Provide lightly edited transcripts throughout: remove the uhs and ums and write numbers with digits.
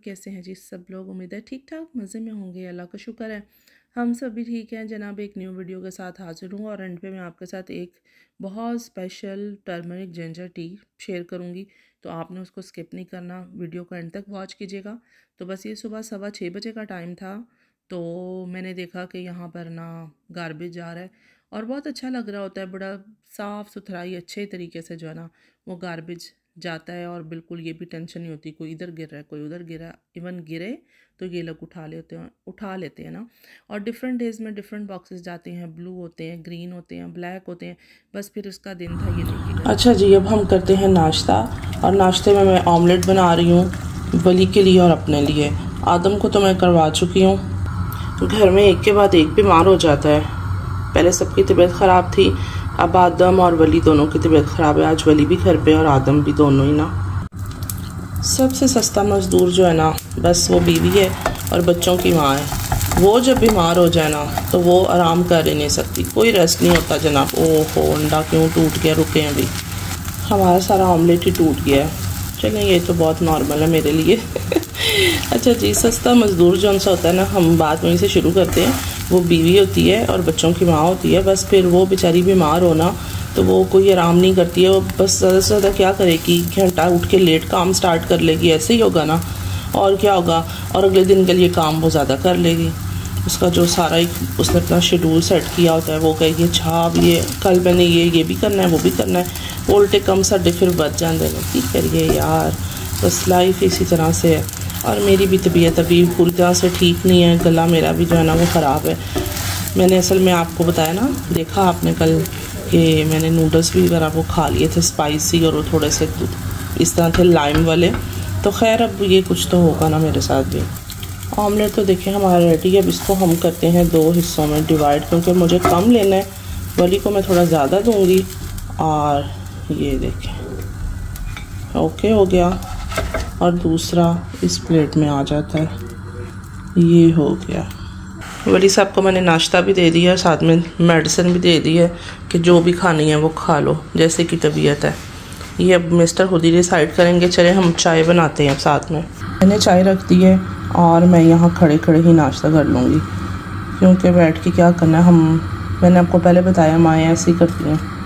कैसे हैं जी सब लोग। उम्मीद है ठीक ठाक मज़े में होंगे, अल्लाह का शुक्र है हम सब भी ठीक हैं जनाब। एक न्यू वीडियो के साथ हाजिर हूँ और एंड पे मैं आपके साथ एक बहुत special turmeric ginger tea share करूँगी, तो आपने उसको स्किप नहीं करना, वीडियो को एंड तक वॉच कीजिएगा। तो बस ये सुबह 6:15 बजे का टाइम था, तो मैंने देखा कि यहाँ पर ना गार्बेज जा रहा है और बहुत अच्छा लग रहा होता है, बड़ा साफ़ सुथराई अच्छे तरीके से जो है ना वो गार्बेज जाता है और बिल्कुल ये भी टेंशन नहीं होती कोई इधर गिर रहा है कोई उधर गिर रहा है। इवन गिरे तो ये लोग उठा लेते हैं ना। और डिफरेंट डेज़ में डिफरेंट बॉक्सेस जाते हैं, ब्लू होते हैं, ग्रीन होते हैं, ब्लैक होते हैं। बस फिर उसका दिन था ये देखिए। अच्छा जी, अब हम करते हैं नाश्ता और नाश्ते में मैं ऑमलेट बना रही हूँ वली के लिए और अपने लिए। आदम को तो मैं करवा चुकी हूँ। घर में एक के बाद एक बीमार हो जाता है, पहले सबकी तबीयत ख़राब थी, अब आदम और वली दोनों की तबीयत ख़राब है। आज वली भी घर पे और आदम भी, दोनों ही ना। सबसे सस्ता मज़दूर जो है ना बस वो बीवी है और बच्चों की माँ है। वो जब बीमार हो जाए ना तो वो आराम कर ही नहीं सकती, कोई रेस्ट नहीं होता जनाब। ओहो अंडा क्यों टूट गया, रुके हैं अभी, हमारा सारा ऑमलेट ही टूट गया है। चलें ये तो बहुत नॉर्मल है मेरे लिए। अच्छा जी, सस्ता मज़दूर जो उनसे होता है ना, हम बात वहीं से शुरू करते हैं। वो बीवी होती है और बच्चों की माँ होती है। बस फिर वो बेचारी बीमार हो ना तो वो कोई आराम नहीं करती है। वो बस ज़्यादा से ज़्यादा क्या करेगी, घंटा उठ के लेट काम स्टार्ट कर लेगी, ऐसे ही होगा ना, और क्या होगा। और अगले दिन के लिए काम वो ज़्यादा कर लेगी। उसका जो सारा एक उसने अपना शेड्यूल सेट किया होता है, वो कहेगी अच्छा अब ये कल मैंने ये भी करना है, वो भी करना है। उल्टे कम साढ़े फिर बच जाते हैं। की करिए यार, बस लाइफ इसी तरह से है। और मेरी भी तबीयत अभी पूरी तरह से ठीक नहीं है, गला मेरा भी जो है ना वो ख़राब है। मैंने असल में आपको बताया ना, देखा आपने कल कि मैंने नूडल्स भी वगैरह वो खा लिए थे स्पाइसी, और वो थोड़े से इस तरह थे लाइम वाले। तो खैर अब ये कुछ तो होगा ना मेरे साथ भी। ऑमलेट तो देखिए हमारा रेडी है। अब इसको हम करते हैं 2 हिस्सों में डिवाइड, क्योंकि मुझे कम लेना है, वली को मैं थोड़ा ज़्यादा दूँगी। और ये देखें ओके हो गया, और दूसरा इस प्लेट में आ जाता है, ये हो गया। वली साहब को मैंने नाश्ता भी दे दिया, साथ में मेडिसिन भी दे दी है कि जो भी खानी है वो खा लो जैसे कि तबीयत है। ये अब मिस्टर खुद ही डिसाइड करेंगे। चले हम चाय बनाते हैं अब साथ में। मैंने चाय रख दी है और मैं यहाँ खड़े खड़े ही नाश्ता कर लूँगी, क्योंकि बैठ के क्या करना है। मैंने आपको पहले बताया माएँ ऐसे ही करती हैं।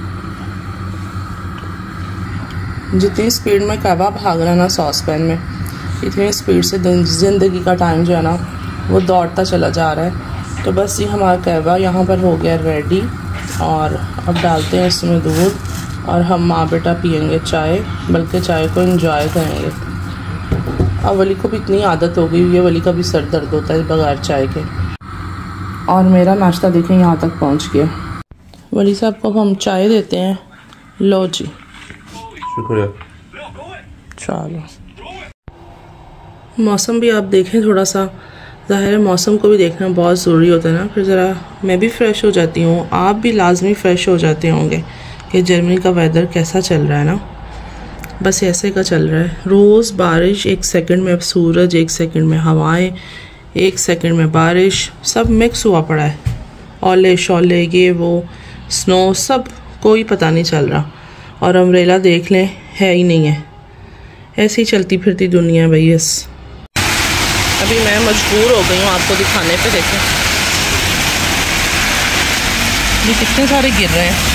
जितनी स्पीड में कहवा भाग रहा है ना सॉस पैन में, इतनी स्पीड से ज़िंदगी का टाइम जो है ना वो दौड़ता चला जा रहा है। तो बस ये हमारा कहवा यहाँ पर हो गया रेडी, और अब डालते हैं इसमें दूध और हम माँ बेटा पियेंगे चाय, बल्कि चाय को एंजॉय करेंगे। अब वली को भी इतनी आदत हो गई हुई है, वली का भी सर दर्द होता है बगैर चाय के। और मेरा नाश्ता देखें यहाँ तक पहुँच गया। वली साहब को हम चाय देते हैं, लो जी, शुक्रिया। चलो मौसम भी आप देखें थोड़ा सा, ज़ाहिर है मौसम को भी देखना बहुत ज़रूरी होता है ना। फिर ज़रा मैं भी फ़्रेश हो जाती हूँ, आप भी लाजमी फ़्रेश हो जाते होंगे कि जर्मनी का वेदर कैसा चल रहा है ना। बस ऐसे का चल रहा है, रोज़ बारिश, 1 सेकंड में सूरज, 1 सेकंड में हवाएं, 1 सेकंड में बारिश, सब मिक्स हुआ पड़ा है। ओले शोले ये वो स्नो, सब कोई पता नहीं चल रहा। और अम्ब्रेला देख लें, है ही नहीं है। ऐसी चलती फिरती दुनिया भाई। बस अभी मैं मजबूर हो गई हूँ आपको दिखाने पे। देखें ये कितने सारे गिर रहे हैं।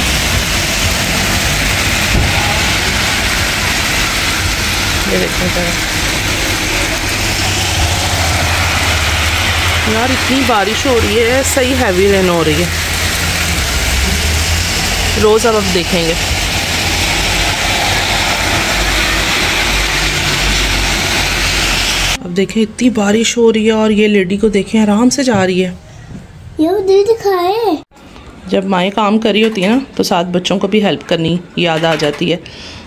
ये देखें जरा यार, इतनी बारिश हो रही है, सही हैवी रेन हो रही है। रोज़ अब देखेंगे। अब देखें इतनी बारिश हो रही है और ये लेडी को देखें आराम से जा रही है। ये दिखाए जब माएँ काम कर रही होती है ना तो साथ बच्चों को भी हेल्प करनी याद आ जाती है।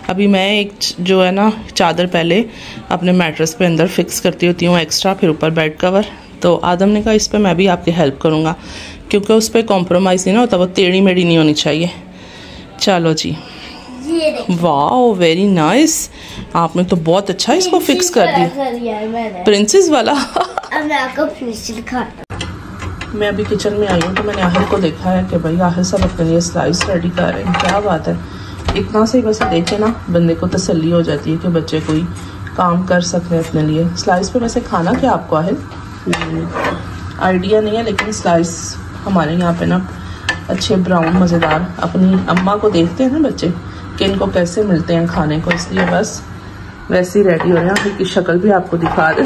अभी मैं एक जो है ना चादर पहले अपने मैट्रेस पे अंदर फिक्स करती होती हूँ एक्स्ट्रा, फिर ऊपर बेड कवर। तो आदम ने कहा इस पे मैं भी आपकी हेल्प करूँगा, क्योंकि उस पर कॉम्प्रोमाइज़ नहीं ना होता, वो टेढ़ी मेढ़ी नहीं होनी चाहिए। चलो जी, वाओ वेरी नाइस, आपने तो बहुत अच्छा इसको फिक्स कर दिया, प्रिंसेस वाला। अब मैं आपको प्रिंसेस दिखाता हूं। मैं अभी किचन में आई हूँ तो मैंने आहिर को देखा है कि भाई आहिर सब अपने लिए स्लाइस रेडी कर रहे हैं। क्या बात है, इतना से बस देखे ना बंदे को तसल्ली हो जाती है कि बच्चे कोई काम कर सकते हैं अपने लिए। स्लाइस पे वैसे खाना क्या आपको है आइडिया नहीं है, लेकिन स्लाइस हमारे यहाँ पे ना अच्छे ब्राउन मज़ेदार, अपनी अम्मा को देखते हैं ना बच्चे कि इनको कैसे मिलते हैं खाने को, इसलिए बस वैसे ही रेडी हो रहे हैं। इनकी शक्ल भी आपको दिखा दे।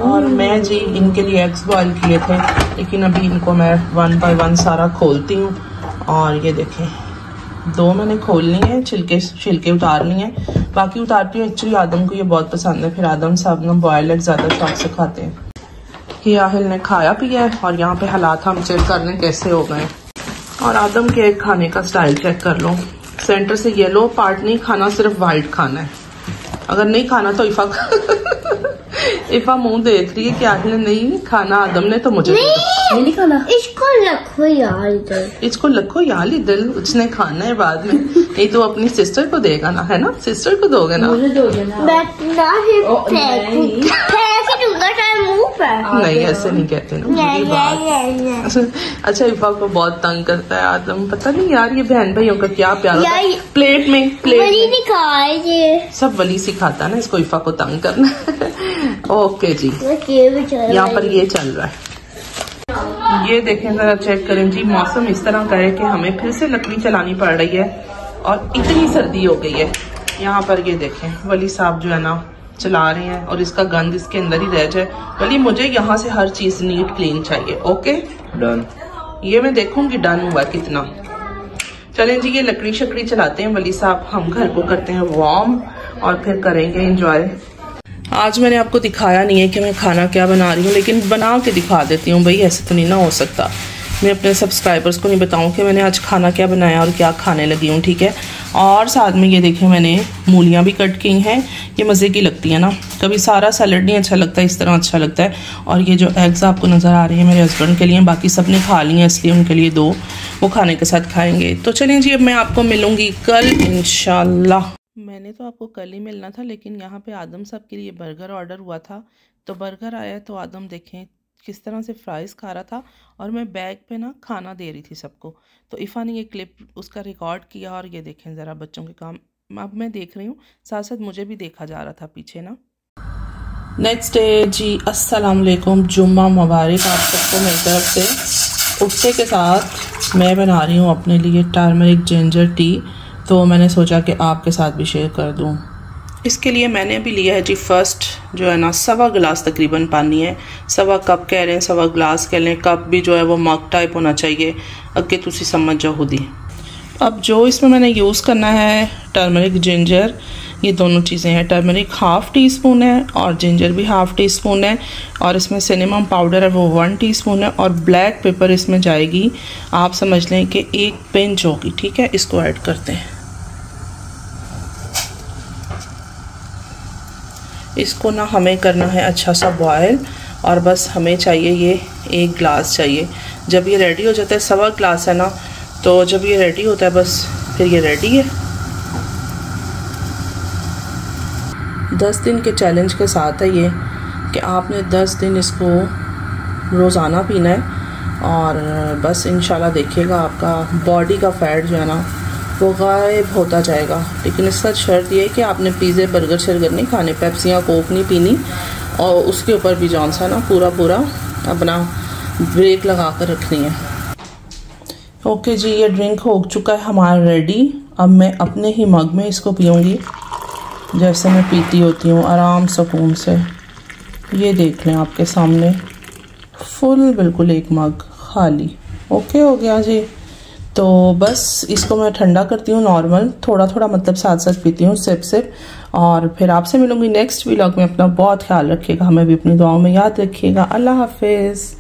और मैं जी इनके लिए एग्स बॉयल किए थे, लेकिन अभी इनको मैं 1 बाय 1 सारा खोलती हूँ। और ये देखें 2 मैंने खोल ली हैं, छिलके उतार लिए हैं, बाकी उतारती हूँ। एक्चुअली आदम को ये बहुत पसंद है, फिर आदम साहब ना बॉयल एग ज़्यादा शौक से खाते हैं। ये आहिल ने खाया पिया है और यहाँ पे हालात हम चेक कर लें कैसे हो गए। और आदम के एग खाने का स्टाइल चेक कर लो, सेंटर से येलो पार्ट नहीं खाना, सिर्फ वाइट खाना है। अगर नहीं खाना तो इफा मुंह देख रही है कि आहिल ने नहीं खाना, आदम ने तो मुझे नहीं खाना। इसको रखो यार इधर, इसको रखो यार इधर, उसने खाना है बाद में। नहीं तो अपनी सिस्टर को देगा ना, है ना, सिस्टर को दोगे ना। मुझे दोगे ना। नहीं ऐसे नहीं कहते ना। अच्छा इफा को बहुत तंग करता है आदम, पता नहीं यार ये बहन भाइयों का क्या प्यार होता है। प्लेट में सब वली सिखाता है ना इसको इफा को तंग करना। ओके जी, यहाँ पर ये चल रहा है। ये देखें जरा, चेक करें जी, मौसम इस तरह का है कि हमें फिर से लकड़ी चलानी पड़ रही है और इतनी सर्दी हो गई है। यहाँ पर ये देखें वली साहब जो है ना चला रहे हैं और इसका गंद इसके अंदर ही रह जाए। वली मुझे यहाँ से हर चीज नीट क्लीन चाहिए। ओके डन, ये मैं देखूंगी डन हुआ कितना। चलें जी, ये लकड़ी शकड़ी चलाते हैं वली साहब, हम घर को करते हैं वार्म और फिर करेंगे एंजॉय। आज मैंने आपको दिखाया नहीं है कि मैं खाना क्या बना रही हूँ, लेकिन बना के दिखा देती हूँ भाई, ऐसे तो नहीं ना हो सकता। मैं अपने सब्सक्राइबर्स को नहीं बताऊँ कि मैंने आज खाना क्या बनाया और क्या खाने लगी हूँ, ठीक है। और साथ में ये देखें मैंने मूलियाँ भी कट की हैं, ये मज़े की लगती है ना। कभी सारा सैलड नहीं अच्छा लगता, इस तरह अच्छा लगता है। और ये जो एग्स आपको नज़र आ रही है मेरे हस्बैंड के लिए, बाकी सब ने खा ली हैं इसलिए उनके लिए 2 वो खाने के साथ खाएँगे। तो चलें जी, अब मैं आपको मिलूँगी कल इंशाल्लाह। मैंने तो आपको कल ही मिलना था, लेकिन यहाँ पे आदम साहब के लिए बर्गर ऑर्डर हुआ था, तो बर्गर आया तो आदम देखें किस तरह से फ्राइज़ खा रहा था और मैं बैग पे ना खाना दे रही थी सबको। तो इफ़ा ने ये क्लिप उसका रिकॉर्ड किया और ये देखें ज़रा बच्चों के काम अब मैं देख रही हूँ, साथ साथ मुझे भी देखा जा रहा था पीछे ना। नेक्स्ट डे जी, अस्सलाम वालेकुम, जुम्मा मुबारक आप सबको मेरी तरफ से। उठते के साथ मैं बना रही हूँ अपने लिए टर्मरिक जिंजर टी, तो मैंने सोचा कि आपके साथ भी शेयर कर दूं। इसके लिए मैंने अभी लिया है जी फर्स्ट जो है ना 1.25 गिलास तकरीबन पानी है, 1.25 कप कह रहे हैं 1.25 गिलास कह लें, कप भी जो है वो मग टाइप होना चाहिए, अगे तुसी समझ जाओ खुद ही। अब जो इसमें मैंने यूज़ करना है टर्मरिक जिंजर, ये दोनों चीज़ें हैं। टर्मरिक 1/2 टीस्पून है और जिंजर भी 1/2 टीस्पून है, और इसमें सिनेमम पाउडर है वो 1 टीस्पून है, और ब्लैक पेपर इसमें जाएगी, आप समझ लें कि 1 पिंच होगी, ठीक है। इसको ऐड करते हैं। इसको ना हमें करना है अच्छा सा बॉयल, और बस हमें चाहिए ये 1 गिलास चाहिए। जब ये रेडी हो जाता है, 1.25 गिलास है ना, तो जब ये रेडी होता है बस फिर ये रेडी है। 10 दिन के चैलेंज के साथ है ये कि आपने 10 दिन इसको रोज़ाना पीना है, और बस इंशाल्लाह देखिएगा आपका बॉडी का फैट जो है ना वो गायब होता जाएगा। लेकिन इसका शर्त ये है कि आपने पिज़्ज़े बर्गर शर्गर नहीं खाने, पेप्सियाँ कोक नहीं पीनी, और उसके ऊपर भी जौन सा ना पूरा अपना ब्रेक लगा कर रखनी है। ओके जी, ये ड्रिंक हो चुका है हमारा रेडी। अब मैं अपने ही मग में इसको पीऊँगी जैसे मैं पीती होती हूँ, आराम सुकून से। ये देख लें आपके सामने, फुल बिल्कुल 1 मग खाली। ओके हो गया जी। तो बस इसको मैं ठंडा करती हूँ नॉर्मल, थोड़ा थोड़ा मतलब साथ साथ पीती हूँ सिप, और फिर आपसे मिलूंगी नेक्स्ट व्लॉग में। अपना बहुत ख्याल रखिएगा, हमें भी अपनी दुआओं में याद रखिएगा। अल्लाह हाफिज़।